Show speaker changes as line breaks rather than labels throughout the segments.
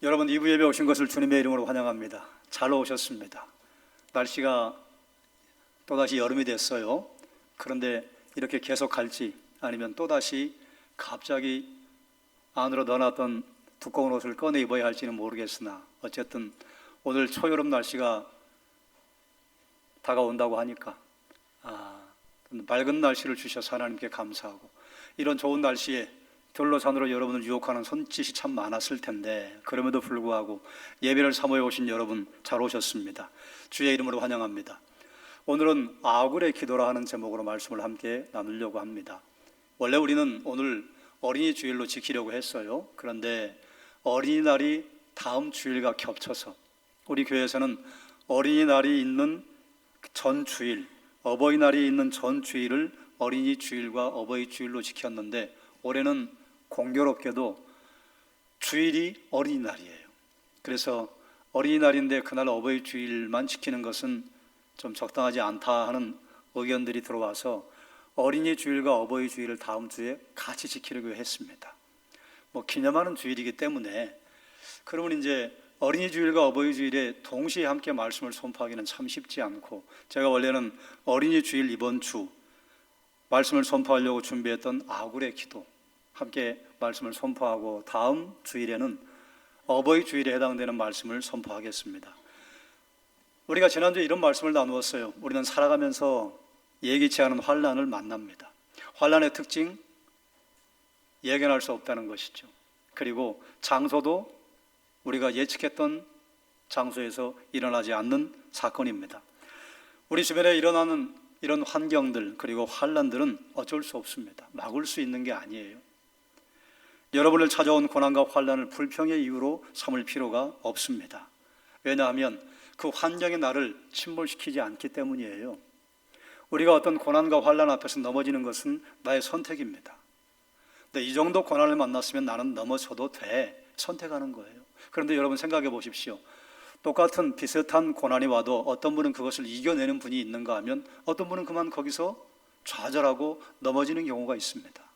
여러분 2부 예배 오신 것을 주님의 이름으로 환영합니다. 잘 오셨습니다. 날씨가 또다시 여름이 됐어요. 그런데 이렇게 계속 갈지 아니면 또다시 갑자기 안으로 넣어놨던 두꺼운 옷을 꺼내 입어야 할지는 모르겠으나 어쨌든 오늘 초여름 날씨가 다가온다고 하니까 맑은 날씨를 주셔서 하나님께 감사하고, 이런 좋은 날씨에 결로산으로 여러분을 유혹하는 손짓이 참 많았을 텐데 그럼에도 불구하고 예배를 사모해 오신 여러분 잘 오셨습니다. 주의 이름으로 환영합니다. 오늘은 아굴의 기도라 하는 제목으로 말씀을 함께 나누려고 합니다. 원래 우리는 오늘 어린이 주일로 지키려고 했어요. 그런데 어린이날이 다음 주일과 겹쳐서 우리 교회에서는 어린이날이 있는 전 주일, 어버이날이 있는 전 주일을 어린이 주일과 어버이 주일로 지켰는데 올해는 공교롭게도 주일이 어린이날이에요. 그래서 어린이날인데 그날 어버이 주일만 지키는 것은 좀 적당하지 않다 하는 의견들이 들어와서 어린이 주일과 어버이 주일을 다음 주에 같이 지키려고 했습니다. 기념하는 주일이기 때문에. 그러면 이제 어린이 주일과 어버이 주일에 동시에 함께 말씀을 선포하기는 참 쉽지 않고, 제가 원래는 어린이 주일 이번 주 말씀을 선포하려고 준비했던 아굴의 기도 함께 말씀을 선포하고 다음 주일에는 어버이 주일에 해당되는 말씀을 선포하겠습니다. 우리가 지난주에 이런 말씀을 나누었어요. 우리는 살아가면서 예기치 않은 환난을 만납니다. 환난의 특징, 예견할 수 없다는 것이죠. 그리고 장소도 우리가 예측했던 장소에서 일어나지 않는 사건입니다. 우리 주변에 일어나는 이런 환경들 그리고 환난들은 어쩔 수 없습니다. 막을 수 있는 게 아니에요. 여러분을 찾아온 고난과 환난을 불평의 이유로 삼을 필요가 없습니다. 왜냐하면 그 환경이 나를 침몰시키지 않기 때문이에요. 우리가 어떤 고난과 환난 앞에서 넘어지는 것은 나의 선택입니다. 근데 이 정도 고난을 만났으면 나는 넘어져도 돼, 선택하는 거예요. 그런데 여러분 생각해 보십시오. 똑같은 비슷한 고난이 와도 어떤 분은 그것을 이겨내는 분이 있는가 하면 어떤 분은 그만 거기서 좌절하고 넘어지는 경우가 있습니다.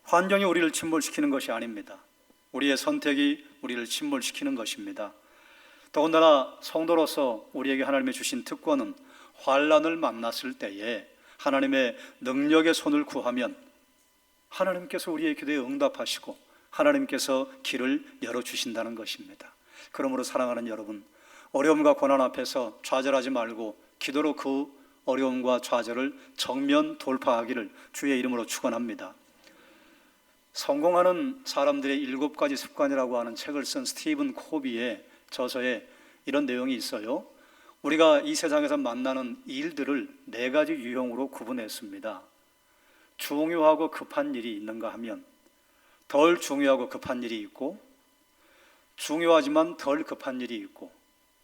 환경이 우리를 침몰시키는 것이 아닙니다. 우리의 선택이 우리를 침몰시키는 것입니다. 더군다나 성도로서 우리에게 하나님이 주신 특권은 환난을 만났을 때에 하나님의 능력의 손을 구하면 하나님께서 우리의 기도에 응답하시고 하나님께서 길을 열어주신다는 것입니다. 그러므로 사랑하는 여러분, 어려움과 고난 앞에서 좌절하지 말고 기도로 그 어려움과 좌절을 정면 돌파하기를 주의 이름으로 축원합니다. 성공하는 사람들의 7가지 습관이라고 하는 책을 쓴 스티븐 코비의 저서에 이런 내용이 있어요. 우리가 이 세상에서 만나는 일들을 4가지 유형으로 구분했습니다. 중요하고 급한 일이 있는가 하면 덜 중요하고 급한 일이 있고, 중요하지만 덜 급한 일이 있고,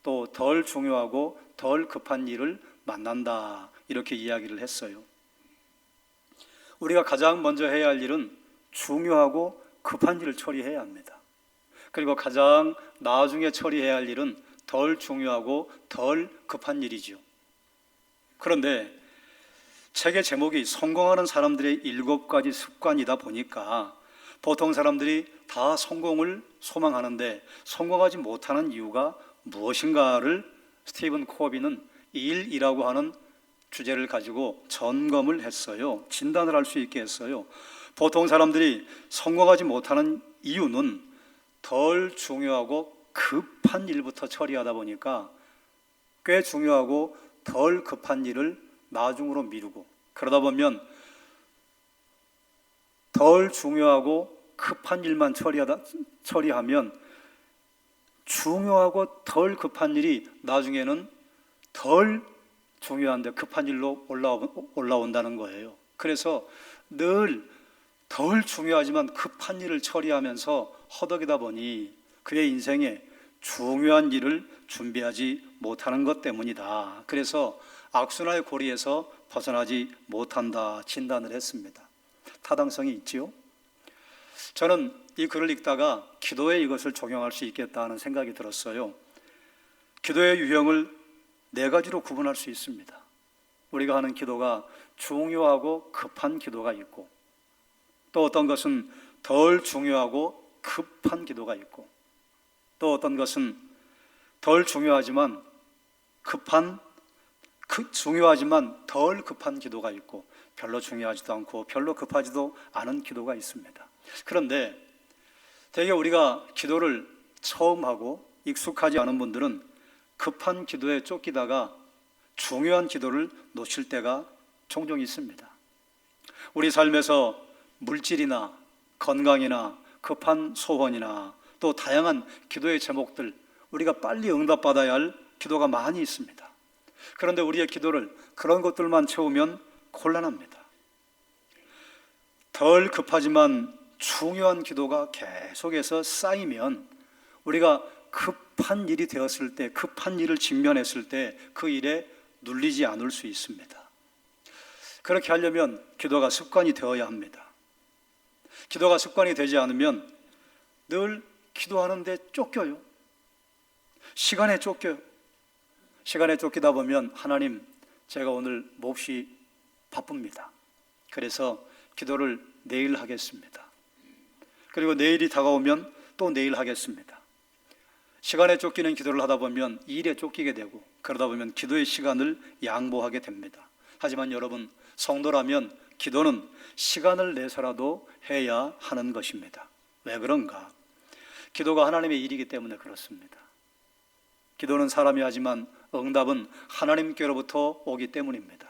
또 덜 중요하고 덜 급한 일을 만난다, 이렇게 이야기를 했어요. 우리가 가장 먼저 해야 할 일은 중요하고 급한 일을 처리해야 합니다. 그리고 가장 나중에 처리해야 할 일은 덜 중요하고 덜 급한 일이죠. 그런데 책의 제목이 성공하는 사람들의 7가지 습관이다 보니까 보통 사람들이 다 성공을 소망하는데 성공하지 못하는 이유가 무엇인가를 스티븐 코비는 일이라고 하는 주제를 가지고 점검을 했어요. 진단을 할 수 있게 했어요. 보통 사람들이 성공하지 못하는 이유는 덜 중요하고 급한 일부터 처리하다 보니까 꽤 중요하고 덜 급한 일을 나중으로 미루고, 그러다 보면 덜 중요하고 급한 일만 처리하면 중요하고 덜 급한 일이 나중에는 덜 중요한데 급한 일로 올라온다는 거예요. 그래서 늘 덜 중요하지만 급한 일을 처리하면서 허덕이다 보니 그의 인생에 중요한 일을 준비하지 못하는 것 때문이다. 그래서 악순환의 고리에서 벗어나지 못한다 진단을 했습니다. 타당성이 있지요? 저는 이 글을 읽다가 기도에 이것을 적용할 수 있겠다 하는 생각이 들었어요. 기도의 유형을 4가지로 구분할 수 있습니다. 우리가 하는 기도가 중요하고 급한 기도가 있고, 또 어떤 것은 덜 중요하고 급한 기도가 있고, 또 어떤 것은 덜 중요하지만 중요하지만 덜 급한 기도가 있고, 별로 중요하지도 않고 별로 급하지도 않은 기도가 있습니다. 그런데 대개 우리가 기도를 처음 하고 익숙하지 않은 분들은 급한 기도에 쫓기다가 중요한 기도를 놓칠 때가 종종 있습니다. 우리 삶에서 물질이나 건강이나 급한 소원이나 또 다양한 기도의 제목들, 우리가 빨리 응답받아야 할 기도가 많이 있습니다. 그런데 우리의 기도를 그런 것들만 채우면 곤란합니다. 덜 급하지만 중요한 기도가 계속해서 쌓이면 우리가 급한 일이 되었을 때, 급한 일을 직면했을 때 그 일에 눌리지 않을 수 있습니다. 그렇게 하려면 기도가 습관이 되어야 합니다. 기도가 습관이 되지 않으면 늘 기도하는데 쫓겨요. 시간에 쫓겨요. 시간에 쫓기다 보면 하나님, 제가 오늘 몹시 바쁩니다. 그래서 기도를 내일 하겠습니다. 그리고 내일이 다가오면 또 내일 하겠습니다. 시간에 쫓기는 기도를 하다 보면 일에 쫓기게 되고, 그러다 보면 기도의 시간을 양보하게 됩니다. 하지만 여러분, 성도라면 기도는 시간을 내서라도 해야 하는 것입니다. 왜 그런가? 기도가 하나님의 일이기 때문에 그렇습니다. 기도는 사람이 하지만 응답은 하나님께로부터 오기 때문입니다.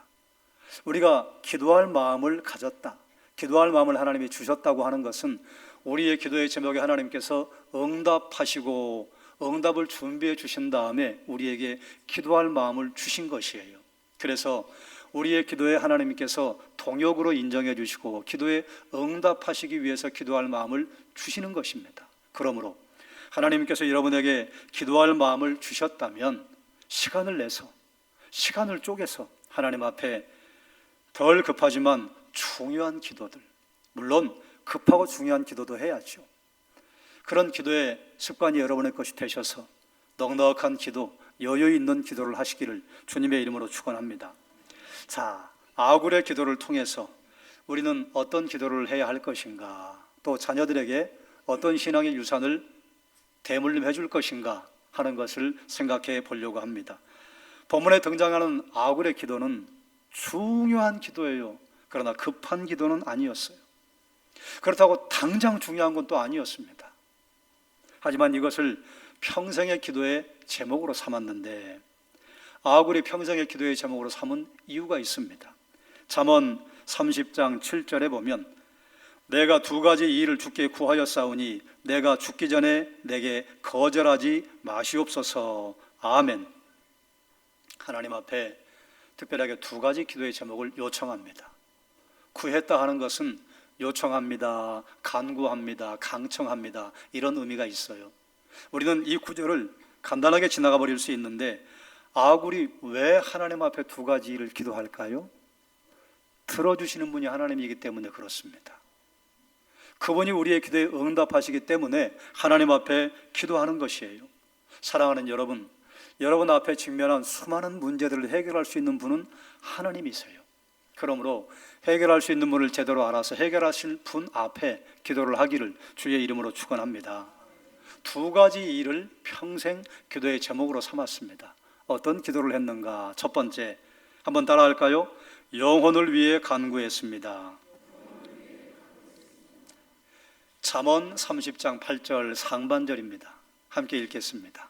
우리가 기도할 마음을 가졌다, 기도할 마음을 하나님이 주셨다고 하는 것은 우리의 기도의 제목에 하나님께서 응답하시고 응답을 준비해 주신 다음에 우리에게 기도할 마음을 주신 것이에요. 그래서 우리의 기도에 하나님께서 동역으로 인정해 주시고 기도에 응답하시기 위해서 기도할 마음을 주시는 것입니다. 그러므로 하나님께서 여러분에게 기도할 마음을 주셨다면 시간을 내서, 시간을 쪼개서 하나님 앞에 덜 급하지만 중요한 기도들, 물론 급하고 중요한 기도도 해야죠. 그런 기도의 습관이 여러분의 것이 되셔서 넉넉한 기도, 여유 있는 기도를 하시기를 주님의 이름으로 축원합니다. 자, 아굴의 기도를 통해서 우리는 어떤 기도를 해야 할 것인가, 또 자녀들에게 어떤 신앙의 유산을 대물림해 줄 것인가 하는 것을 생각해 보려고 합니다. 본문에 등장하는 아굴의 기도는 중요한 기도예요. 그러나 급한 기도는 아니었어요. 그렇다고 당장 중요한 건 또 아니었습니다. 하지만 이것을 평생의 기도의 제목으로 삼았는데, 아굴이 평생의 기도의 제목으로 삼은 이유가 있습니다. 잠언 30장 7절에 보면 내가 두 가지 일을 주께 구하였사오니 내가 죽기 전에 내게 거절하지 마시옵소서. 아멘. 하나님 앞에 특별하게 두 가지 기도의 제목을 요청합니다. 구했다 하는 것은 요청합니다, 간구합니다, 강청합니다, 이런 의미가 있어요. 우리는 이 구절을 간단하게 지나가 버릴 수 있는데, 아굴이 왜 하나님 앞에 두 가지 일을 기도할까요? 들어주시는 분이 하나님이기 때문에 그렇습니다. 그분이 우리의 기도에 응답하시기 때문에 하나님 앞에 기도하는 것이에요. 사랑하는 여러분, 여러분 앞에 직면한 수많은 문제들을 해결할 수 있는 분은 하나님이세요. 그러므로 해결할 수 있는 분을 제대로 알아서 해결하실 분 앞에 기도를 하기를 주의 이름으로 축원합니다. 두 가지 일을 평생 기도의 제목으로 삼았습니다. 어떤 기도를 했는가? 첫 번째, 한번 따라할까요? 영혼을 위해 간구했습니다. 잠언 30장 8절 상반절입니다. 함께 읽겠습니다.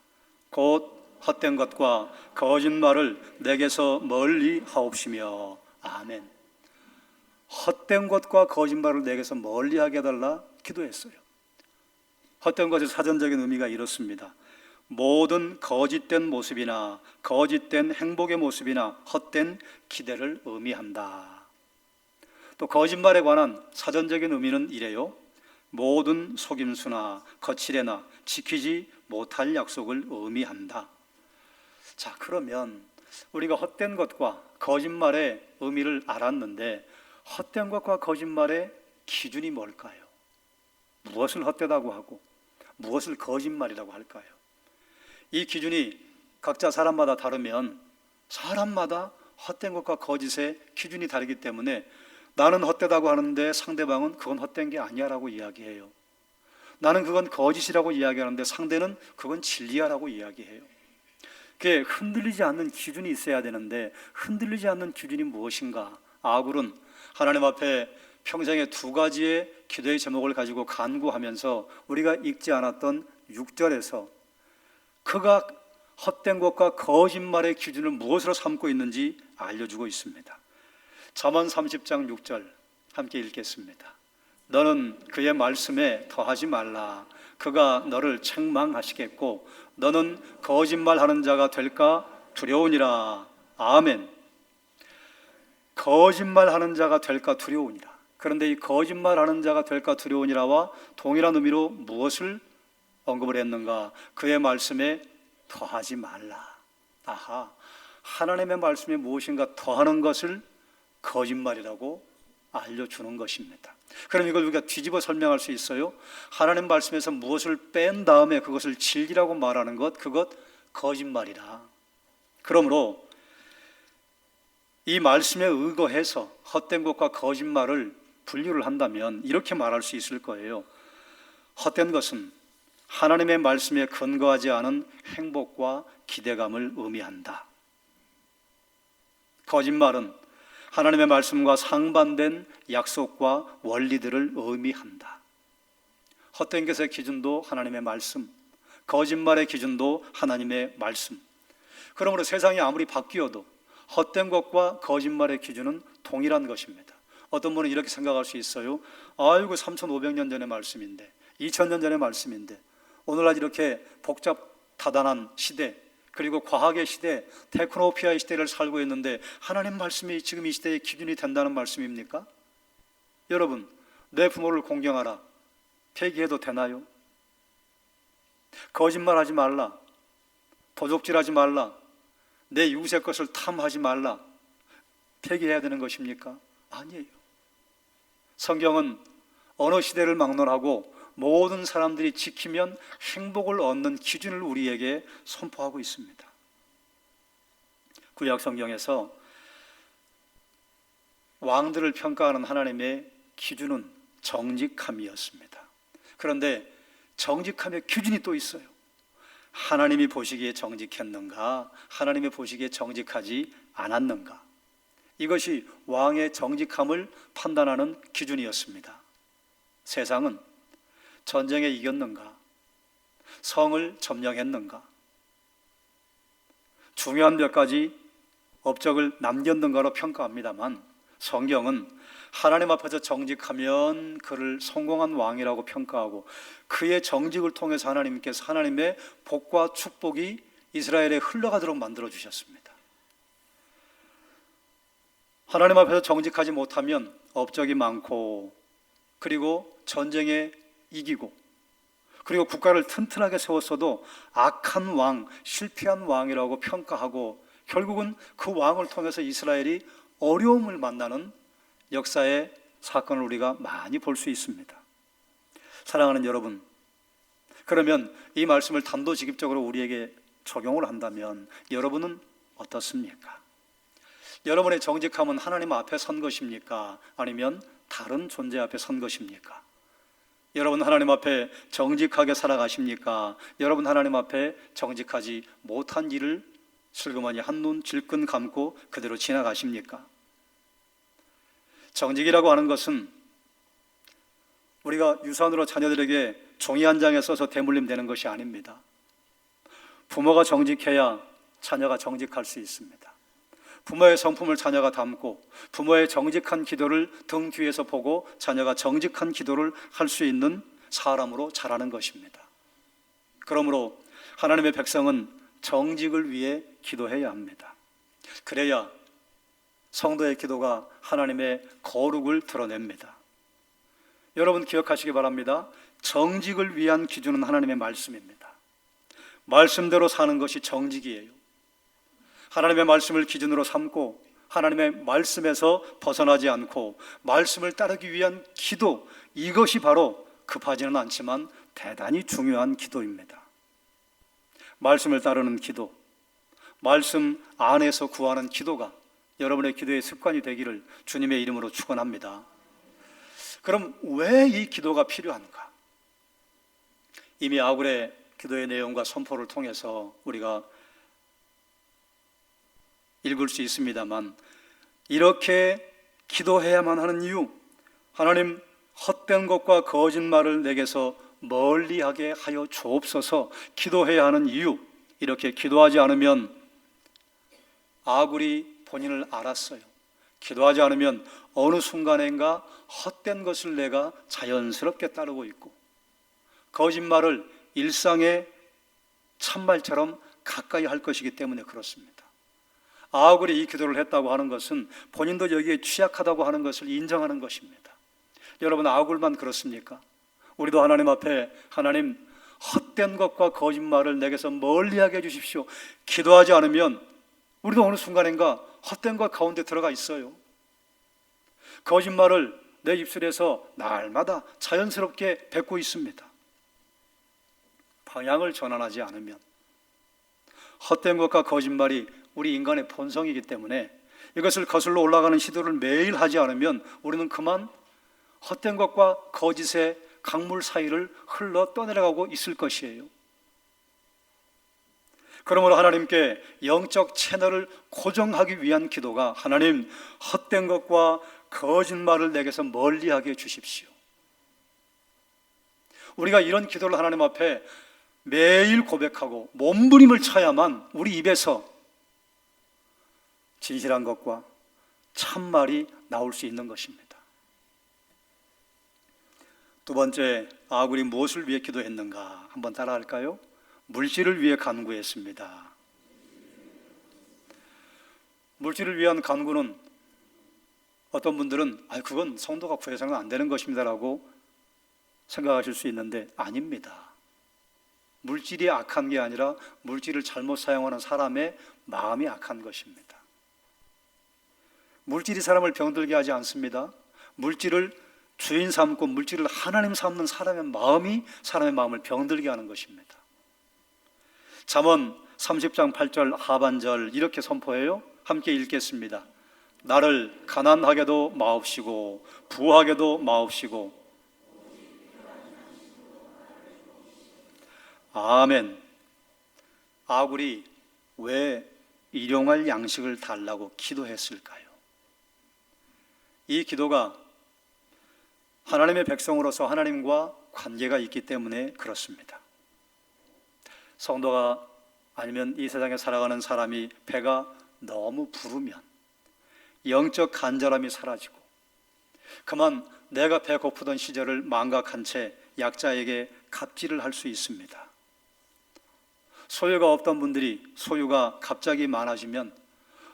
곧 헛된 것과 거짓말을 내게서 멀리 하옵시며. 아멘. 헛된 것과 거짓말을 내게서 멀리하게 해달라 기도했어요. 헛된 것의 사전적인 의미가 이렇습니다. 모든 거짓된 모습이나 거짓된 행복의 모습이나 헛된 기대를 의미한다. 또 거짓말에 관한 사전적인 의미는 이래요. 모든 속임수나 거칠애나 지키지 못할 약속을 의미한다. 자, 그러면 우리가 헛된 것과 거짓말의 의미를 알았는데, 헛된 것과 거짓말의 기준이 뭘까요? 무엇을 헛되다고 하고 무엇을 거짓말이라고 할까요? 이 기준이 각자 사람마다 다르면 사람마다 헛된 것과 거짓의 기준이 다르기 때문에 나는 헛되다고 하는데 상대방은 그건 헛된 게 아니야 라고 이야기해요. 나는 그건 거짓이라고 이야기하는데 상대는 그건 진리야라고 이야기해요. 그게 흔들리지 않는 기준이 있어야 되는데 흔들리지 않는 기준이 무엇인가? 아굴은 하나님 앞에 평생에 두 가지의 기도의 제목을 가지고 간구하면서 우리가 읽지 않았던 6절에서 그가 헛된 것과 거짓말의 기준을 무엇으로 삼고 있는지 알려주고 있습니다. 잠언 30장 6절 함께 읽겠습니다. 너는 그의 말씀에 더하지 말라. 그가 너를 책망하시겠고 너는 거짓말하는 자가 될까 두려우니라. 아멘. 거짓말하는 자가 될까 두려우니라. 그런데 이 거짓말하는 자가 될까 두려우니라와 동일한 의미로 무엇을 언급을 했는가? 그의 말씀에 더하지 말라. 아하, 하나님의 말씀에 무엇인가 더하는 것을 거짓말이라고 알려주는 것입니다. 그럼 이걸 우리가 뒤집어 설명할 수 있어요. 하나님 말씀에서 무엇을 뺀 다음에 그것을 진리라고 말하는 것, 그것 거짓말이라. 그러므로 이 말씀에 의거해서 헛된 것과 거짓말을 분류를 한다면 이렇게 말할 수 있을 거예요. 헛된 것은 하나님의 말씀에 근거하지 않은 행복과 기대감을 의미한다. 거짓말은 하나님의 말씀과 상반된 약속과 원리들을 의미한다. 헛된 것의 기준도 하나님의 말씀, 거짓말의 기준도 하나님의 말씀. 그러므로 세상이 아무리 바뀌어도 헛된 것과 거짓말의 기준은 동일한 것입니다. 어떤 분은 이렇게 생각할 수 있어요. 아이고 3500년 전의 말씀인데 2000년 전의 말씀인데 오늘날 이렇게 복잡 다단한 시대 그리고 과학의 시대, 테크노피아의 시대를 살고 있는데 하나님 말씀이 지금 이 시대의 기준이 된다는 말씀입니까? 여러분, 내 부모를 공경하라. 폐기해도 되나요? 거짓말하지 말라. 도적질하지 말라. 내 이웃의 것을 탐하지 말라. 폐기해야 되는 것입니까? 아니에요. 성경은 어느 시대를 막론하고 모든 사람들이 지키면 행복을 얻는 기준을 우리에게 선포하고 있습니다. 구약 성경에서 왕들을 평가하는 하나님의 기준은 정직함이었습니다. 그런데 정직함의 기준이 또 있어요. 하나님이 보시기에 정직했는가? 하나님이 보시기에 정직하지 않았는가? 이것이 왕의 정직함을 판단하는 기준이었습니다. 세상은 전쟁에 이겼는가? 성을 점령했는가? 중요한 몇 가지 업적을 남겼는가로 평가합니다만 성경은 하나님 앞에서 정직하면 그를 성공한 왕이라고 평가하고 그의 정직을 통해서 하나님께서 하나님의 복과 축복이 이스라엘에 흘러가도록 만들어 주셨습니다. 하나님 앞에서 정직하지 못하면 업적이 많고 그리고 전쟁에 이기고 그리고 국가를 튼튼하게 세웠어도 악한 왕, 실패한 왕이라고 평가하고 결국은 그 왕을 통해서 이스라엘이 어려움을 만나는 역사의 사건을 우리가 많이 볼 수 있습니다. 사랑하는 여러분, 그러면 이 말씀을 단도직입적으로 우리에게 적용을 한다면 여러분은 어떻습니까? 여러분의 정직함은 하나님 앞에 선 것입니까? 아니면 다른 존재 앞에 선 것입니까? 여러분 하나님 앞에 정직하게 살아가십니까? 여러분 하나님 앞에 정직하지 못한 일을 슬그머니 한눈 질끈 감고 그대로 지나가십니까? 정직이라고 하는 것은 우리가 유산으로 자녀들에게 종이 한 장에 써서 대물림 되는 것이 아닙니다. 부모가 정직해야 자녀가 정직할 수 있습니다. 부모의 성품을 자녀가 담고 부모의 정직한 기도를 등 뒤에서 보고 자녀가 정직한 기도를 할 수 있는 사람으로 자라는 것입니다. 그러므로 하나님의 백성은 정직을 위해 기도해야 합니다. 그래야 성도의 기도가 하나님의 거룩을 드러냅니다. 여러분 기억하시기 바랍니다. 정직을 위한 기준은 하나님의 말씀입니다. 말씀대로 사는 것이 정직이에요. 하나님의 말씀을 기준으로 삼고 하나님의 말씀에서 벗어나지 않고 말씀을 따르기 위한 기도, 이것이 바로 급하지는 않지만 대단히 중요한 기도입니다. 말씀을 따르는 기도, 말씀 안에서 구하는 기도가 여러분의 기도의 습관이 되기를 주님의 이름으로 축원합니다. 그럼 왜 이 기도가 필요한가? 이미 아굴의 기도의 내용과 선포를 통해서 우리가 읽을 수 있습니다만, 이렇게 기도해야만 하는 이유, 하나님 헛된 것과 거짓말을 내게서 멀리하게 하여 주옵소서 기도해야 하는 이유, 이렇게 기도하지 않으면 아굴이 본인을 알았어요. 기도하지 않으면 어느 순간인가 헛된 것을 내가 자연스럽게 따르고 있고 거짓말을 일상의 참말처럼 가까이 할 것이기 때문에 그렇습니다. 아굴이 이 기도를 했다고 하는 것은 본인도 여기에 취약하다고 하는 것을 인정하는 것입니다. 여러분, 아굴만 그렇습니까? 우리도 하나님 앞에, 하나님 헛된 것과 거짓말을 내게서 멀리하게 해주십시오 기도하지 않으면 우리도 어느 순간인가 헛된 것 가운데 들어가 있어요. 거짓말을 내 입술에서 날마다 자연스럽게 뱉고 있습니다. 방향을 전환하지 않으면, 헛된 것과 거짓말이 우리 인간의 본성이기 때문에 이것을 거슬러 올라가는 시도를 매일 하지 않으면 우리는 그만 헛된 것과 거짓의 강물 사이를 흘러 떠내려가고 있을 것이에요. 그러므로 하나님께 영적 채널을 고정하기 위한 기도가, 하나님 헛된 것과 거짓말을 내게서 멀리하게 해주십시오. 우리가 이런 기도를 하나님 앞에 매일 고백하고 몸부림을 쳐야만 우리 입에서 진실한 것과 참말이 나올 수 있는 것입니다. 두 번째, 아굴이 무엇을 위해 기도했는가 한번 따라할까요? 물질을 위해 간구했습니다. 물질을 위한 간구는 어떤 분들은 그건 성도가 구해서는 안 되는 것입니다라고 생각하실 수 있는데 아닙니다. 물질이 악한 게 아니라 물질을 잘못 사용하는 사람의 마음이 악한 것입니다. 물질이 사람을 병들게 하지 않습니다. 물질을 주인 삼고 물질을 하나님 삼는 사람의 마음을 병들게 하는 것입니다. 잠언 30장 8절 하반절 이렇게 선포해요. 함께 읽겠습니다. 나를 가난하게도 마옵시고 부하게도 마옵시고. 아멘. 아굴이 왜 일용할 양식을 달라고 기도했을까요? 이 기도가 하나님의 백성으로서 하나님과 관계가 있기 때문에 그렇습니다. 성도가 아니면 이 세상에 살아가는 사람이 배가 너무 부르면 영적 간절함이 사라지고 그만 내가 배고프던 시절을 망각한 채 약자에게 갑질을 할 수 있습니다. 소유가 없던 분들이 소유가 갑자기 많아지면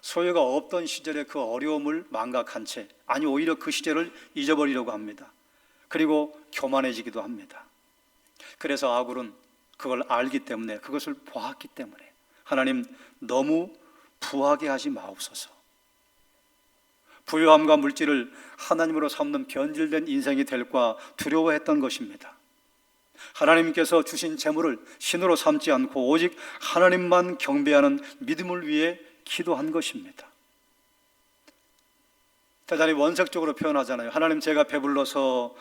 소유가 없던 시절의 그 어려움을 망각한 채, 아니 오히려 그 시절을 잊어버리려고 합니다. 그리고 교만해지기도 합니다. 그래서 아굴은 그걸 알기 때문에, 그것을 보았기 때문에 하나님 너무 부하게 하지 마옵소서. 부유함과 물질을 하나님으로 삼는 변질된 인생이 될까 두려워했던 것입니다. 하나님께서 주신 재물을 신으로 삼지 않고 오직 하나님만 경배하는 믿음을 위해 기도한 것입니다. 대단히 원색적으로 표현하잖아요. 하나님, 제가 배불러서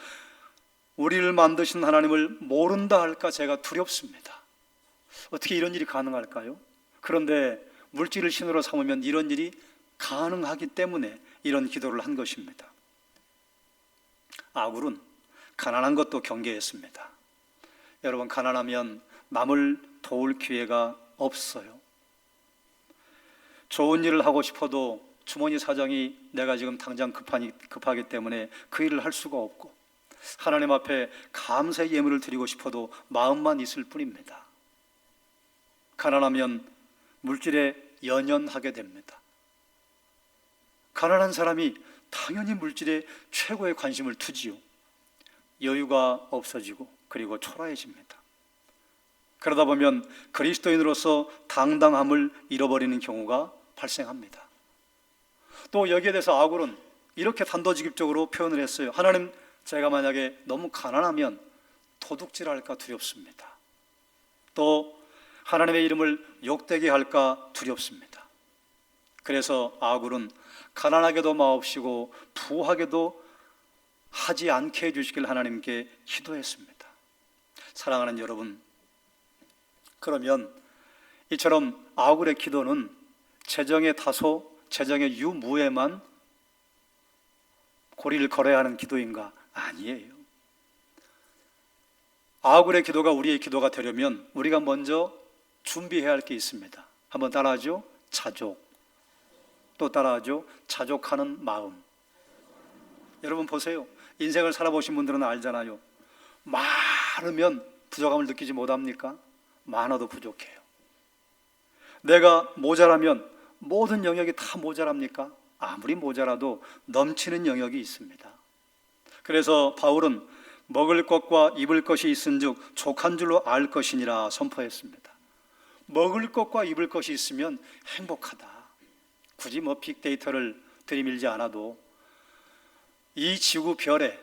우리를 만드신 하나님을 모른다 할까 제가 두렵습니다. 어떻게 이런 일이 가능할까요? 그런데 물질을 신으로 삼으면 이런 일이 가능하기 때문에 이런 기도를 한 것입니다. 아굴은 가난한 것도 경계했습니다. 여러분, 가난하면 남을 도울 기회가 없어요. 좋은 일을 하고 싶어도 주머니 사정이 내가 지금 당장 급하기 때문에 그 일을 할 수가 없고, 하나님 앞에 감사의 예물을 드리고 싶어도 마음만 있을 뿐입니다. 가난하면 물질에 연연하게 됩니다. 가난한 사람이 당연히 물질에 최고의 관심을 두지요. 여유가 없어지고 그리고 초라해집니다. 그러다 보면 그리스도인으로서 당당함을 잃어버리는 경우가 발생합니다. 또 여기에 대해서 아굴은 이렇게 단도직입적으로 표현을 했어요. 하나님, 제가 만약에 너무 가난하면 도둑질할까 두렵습니다. 또 하나님의 이름을 욕되게 할까 두렵습니다. 그래서 아굴은 가난하게도 마옵시고 부하게도 하지 않게 해주시길 하나님께 기도했습니다. 사랑하는 여러분, 그러면 이처럼 아굴의 기도는 재정의 다소, 재정의 유무에만 고리를 걸어야 하는 기도인가? 아니에요. 아굴의 기도가 우리의 기도가 되려면 우리가 먼저 준비해야 할 게 있습니다. 한번 따라하죠. 자족. 또 따라하죠. 자족하는 마음. 여러분 보세요. 인생을 살아보신 분들은 알잖아요. 많으면 부족함을 느끼지 못합니까? 많아도 부족해요. 내가 모자라면 모든 영역이 다 모자랍니까? 아무리 모자라도 넘치는 영역이 있습니다. 그래서 바울은 먹을 것과 입을 것이 있은즉 족한 줄로 알 것이니라 선포했습니다. 먹을 것과 입을 것이 있으면 행복하다. 굳이 빅데이터를 들이밀지 않아도 이 지구 별에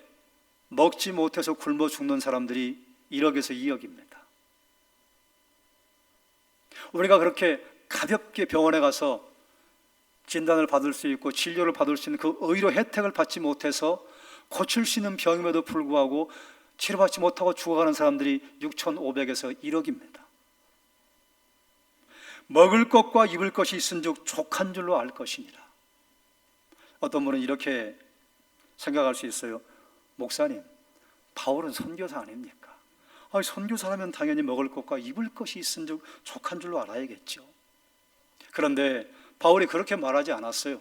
먹지 못해서 굶어 죽는 사람들이 1억에서 2억입니다. 우리가 그렇게 가볍게 병원에 가서 진단을 받을 수 있고 진료를 받을 수 있는 그 의료 혜택을 받지 못해서 고칠 수 있는 병임에도 불구하고 치료받지 못하고 죽어가는 사람들이 6,500에서 1억입니다. 먹을 것과 입을 것이 있은즉 족한 줄로 알 것이니라. 어떤 분은 이렇게 생각할 수 있어요. 목사님, 바울은 선교사 아닙니까? 선교사라면 당연히 먹을 것과 입을 것이 있은즉 족한 줄로 알아야겠죠. 그런데 바울이 그렇게 말하지 않았어요.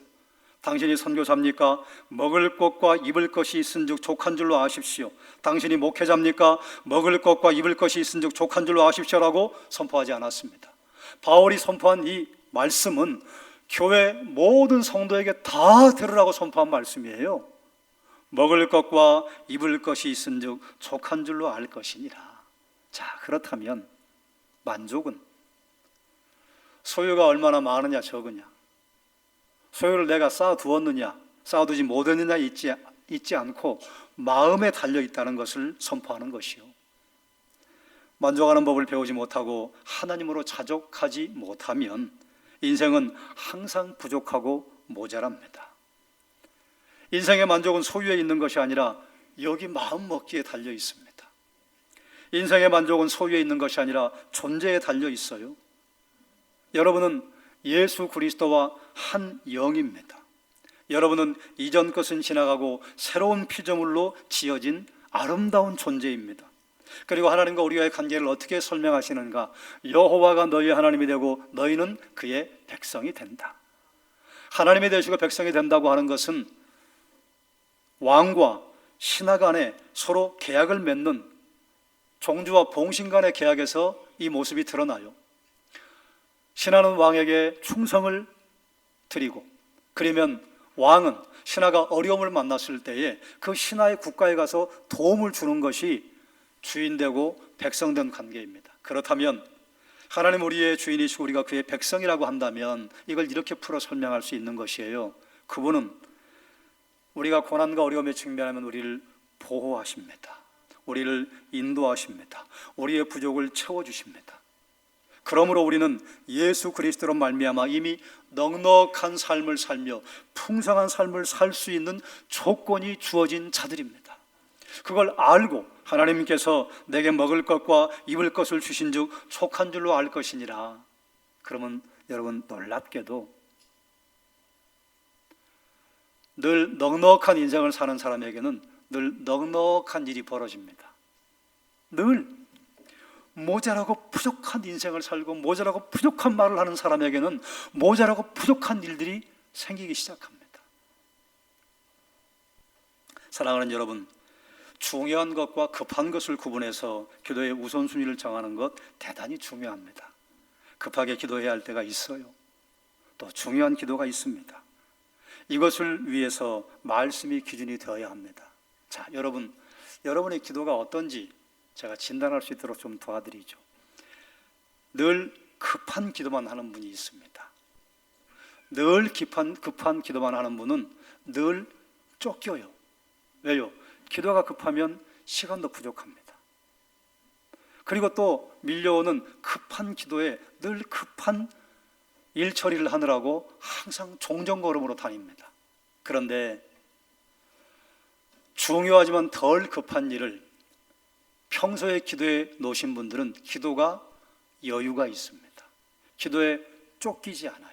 당신이 선교사입니까? 먹을 것과 입을 것이 있은즉 족한 줄로 아십시오. 당신이 목회자입니까? 먹을 것과 입을 것이 있은즉 족한 줄로 아십시오라고 선포하지 않았습니다. 바울이 선포한 이 말씀은 교회 모든 성도에게 다 들으라고 선포한 말씀이에요. 먹을 것과 입을 것이 있은즉 족한 줄로 알 것이니라. 자, 그렇다면 만족은 소유가 얼마나 많으냐 적으냐, 소유를 내가 쌓아두었느냐 쌓아두지 못했느냐 있지 않고 마음에 달려있다는 것을 선포하는 것이요, 만족하는 법을 배우지 못하고 하나님으로 자족하지 못하면 인생은 항상 부족하고 모자랍니다. 인생의 만족은 소유에 있는 것이 아니라 여기 마음 먹기에 달려 있습니다. 인생의 만족은 소유에 있는 것이 아니라 존재에 달려 있어요. 여러분은 예수 그리스도와 한 영입니다. 여러분은 이전 것은 지나가고 새로운 피조물로 지어진 아름다운 존재입니다. 그리고 하나님과 우리와의 관계를 어떻게 설명하시는가? 여호와가 너희의 하나님이 되고 너희는 그의 백성이 된다. 하나님이 되시고 백성이 된다고 하는 것은 왕과 신하 간에 서로 계약을 맺는 종주와 봉신 간의 계약에서 이 모습이 드러나요. 신하는 왕에게 충성을 드리고, 그러면 왕은 신하가 어려움을 만났을 때에 그 신하의 국가에 가서 도움을 주는 것이 주인되고 백성된 관계입니다. 그렇다면 하나님 우리의 주인이시고 우리가 그의 백성이라고 한다면 이걸 이렇게 풀어 설명할 수 있는 것이에요. 그분은 우리가 고난과 어려움에 직면하면 우리를 보호하십니다. 우리를 인도하십니다. 우리의 부족을 채워주십니다. 그러므로 우리는 예수 그리스도로 말미암아 이미 넉넉한 삶을 살며 풍성한 삶을 살 수 있는 조건이 주어진 자들입니다. 그걸 알고 하나님께서 내게 먹을 것과 입을 것을 주신 즉 족한 줄로 알 것이니라. 그러면 여러분 놀랍게도 늘 넉넉한 인생을 사는 사람에게는 늘 넉넉한 일이 벌어집니다. 늘 모자라고 부족한 인생을 살고 모자라고 부족한 말을 하는 사람에게는 모자라고 부족한 일들이 생기기 시작합니다. 사랑하는 여러분, 중요한 것과 급한 것을 구분해서 기도의 우선순위를 정하는 것 대단히 중요합니다. 급하게 기도해야 할 때가 있어요. 또 중요한 기도가 있습니다. 이것을 위해서 말씀이 기준이 되어야 합니다. 자, 여러분의 기도가 어떤지 제가 진단할 수 있도록 좀 도와드리죠. 늘 급한 기도만 하는 분이 있습니다. 늘 급한 기도만 하는 분은 늘 쫓겨요. 왜요? 기도가 급하면 시간도 부족합니다. 그리고 또 밀려오는 급한 기도에 늘 급한 일 처리를 하느라고 항상 종전걸음으로 다닙니다. 그런데 중요하지만 덜 급한 일을 평소에 기도에 놓으신 분들은 기도가 여유가 있습니다. 기도에 쫓기지 않아요.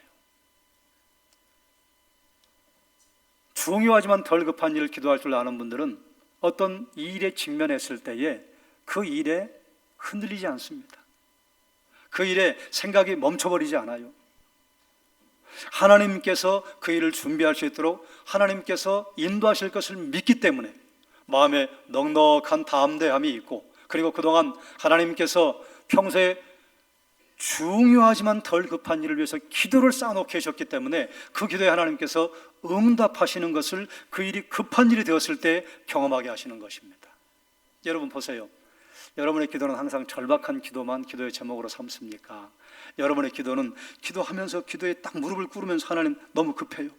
중요하지만 덜 급한 일을 기도할 줄 아는 분들은 어떤 일에 직면했을 때에 그 일에 흔들리지 않습니다. 그 일에 생각이 멈춰버리지 않아요. 하나님께서 그 일을 준비할 수 있도록 하나님께서 인도하실 것을 믿기 때문에 마음에 넉넉한 담대함이 있고, 그리고 그동안 하나님께서 평소에 중요하지만 덜 급한 일을 위해서 기도를 쌓아놓게 하셨기 때문에 그 기도에 하나님께서 응답하시는 것을 그 일이 급한 일이 되었을 때 경험하게 하시는 것입니다. 여러분 보세요. 여러분의 기도는 항상 절박한 기도만 기도의 제목으로 삼습니까? 여러분의 기도는 기도하면서 기도에 딱 무릎을 꿇으면서 하나님 너무 급해요,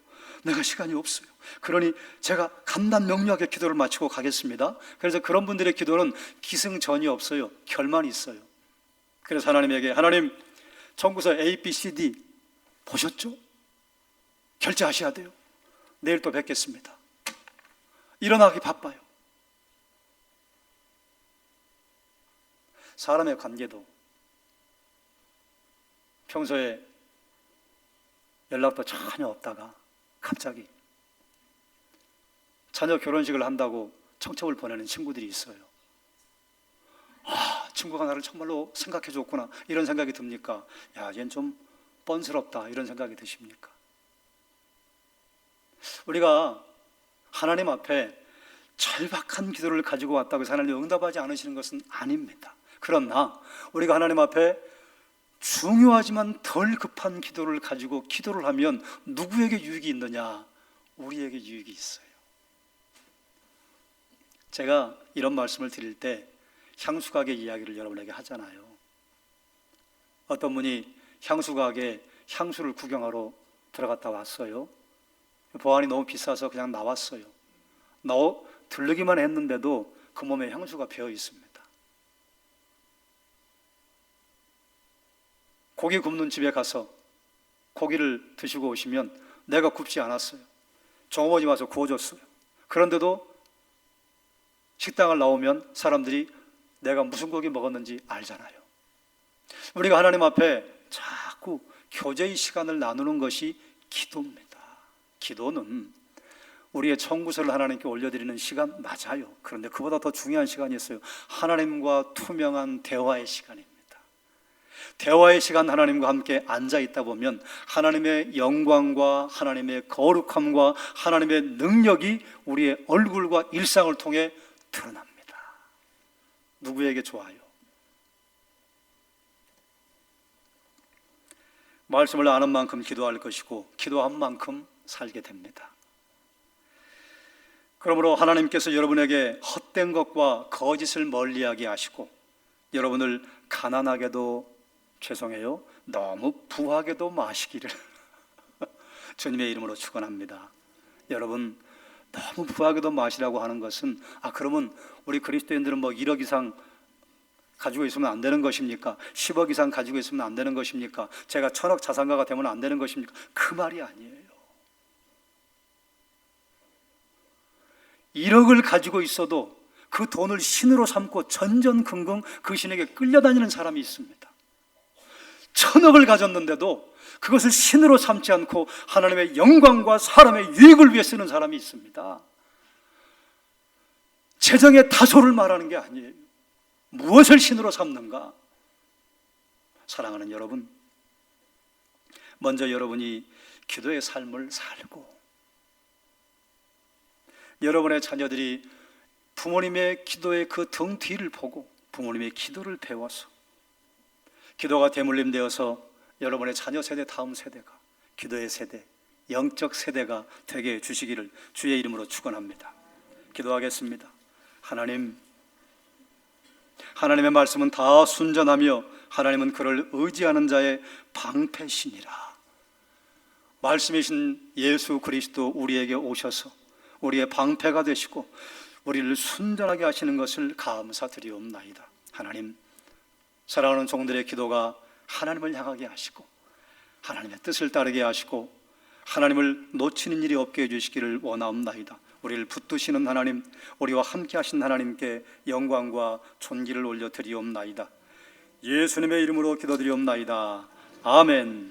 내가 시간이 없어요, 그러니 제가 간단명료하게 기도를 마치고 가겠습니다. 그래서 그런 분들의 기도는 기승전이 없어요. 결말이 있어요. 그래서 하나님에게, 하나님 청구서 A, B, C, D 보셨죠? 결제하셔야 돼요. 내일 또 뵙겠습니다. 일어나기 바빠요. 사람의 관계도 평소에 연락도 전혀 없다가 갑자기 자녀 결혼식을 한다고 청첩을 보내는 친구들이 있어요. 아, 친구가 나를 정말로 생각해 줬구나, 이런 생각이 듭니까? 야, 얘는 좀 뻔스럽다, 이런 생각이 드십니까? 우리가 하나님 앞에 절박한 기도를 가지고 왔다고 해서 하나님이 응답하지 않으시는 것은 아닙니다. 그러나 우리가 하나님 앞에 중요하지만 덜 급한 기도를 가지고 기도를 하면 누구에게 유익이 있느냐? 우리에게 유익이 있어요. 제가 이런 말씀을 드릴 때 향수가게 이야기를 여러분에게 하잖아요. 어떤 분이 향수가게 향수를 구경하러 들어갔다 왔어요. 보안이 너무 비싸서 그냥 나왔어요. 들르기만 했는데도 그 몸에 향수가 배어 있습니다. 고기 굽는 집에 가서 고기를 드시고 오시면 내가 굽지 않았어요, 종업원이 와서 구워줬어요. 그런데도 식당을 나오면 사람들이 내가 무슨 고기 먹었는지 알잖아요. 우리가 하나님 앞에 자꾸 교제의 시간을 나누는 것이 기도입니다. 기도는 우리의 청구서를 하나님께 올려드리는 시간 맞아요. 그런데 그보다 더 중요한 시간이 있어요. 하나님과 투명한 대화의 시간입니다. 대화의 시간, 하나님과 함께 앉아있다 보면 하나님의 영광과 하나님의 거룩함과 하나님의 능력이 우리의 얼굴과 일상을 통해 드러납니다. 누구에게 좋아요? 말씀을 아는 만큼 기도할 것이고 기도한 만큼 살게 됩니다. 그러므로 하나님께서 여러분에게 헛된 것과 거짓을 멀리하게 하시고 여러분을 가난하게도, 죄송해요, 너무 부하게도 마시기를 주님의 이름으로 축원합니다. 여러분, 너무 부하게도 마시라고 하는 것은 그러면 우리 그리스도인들은 뭐 1억 이상 가지고 있으면 안 되는 것입니까? 10억 이상 가지고 있으면 안 되는 것입니까? 제가 1000억 자산가가 되면 안 되는 것입니까? 그 말이 아니에요. 1억을 가지고 있어도 그 돈을 신으로 삼고 전전긍긍 그 신에게 끌려다니는 사람이 있습니다. 1000억을 가졌는데도 그것을 신으로 삼지 않고 하나님의 영광과 사람의 유익을 위해 쓰는 사람이 있습니다. 재정의 다소를 말하는 게 아니에요. 무엇을 신으로 삼는가? 사랑하는 여러분, 먼저 여러분이 기도의 삶을 살고 여러분의 자녀들이 부모님의 기도의 그 등 뒤를 보고 부모님의 기도를 배워서 기도가 대물림되어서 여러분의 자녀 세대, 다음 세대가 기도의 세대, 영적 세대가 되게 해주시기를 주의 이름으로 축원합니다. 기도하겠습니다. 하나님, 하나님의 말씀은 다 순전하며 하나님은 그를 의지하는 자의 방패시니라. 말씀이신 예수 그리스도 우리에게 오셔서 우리의 방패가 되시고 우리를 순전하게 하시는 것을 감사드리옵나이다. 하나님, 사랑하는 종들의 기도가 하나님을 향하게 하시고 하나님의 뜻을 따르게 하시고 하나님을 놓치는 일이 없게 해주시기를 원하옵나이다. 우리를 붙드시는 하나님, 우리와 함께 하신 하나님께 영광과 존귀를 올려드리옵나이다. 예수님의 이름으로 기도드리옵나이다. 아멘.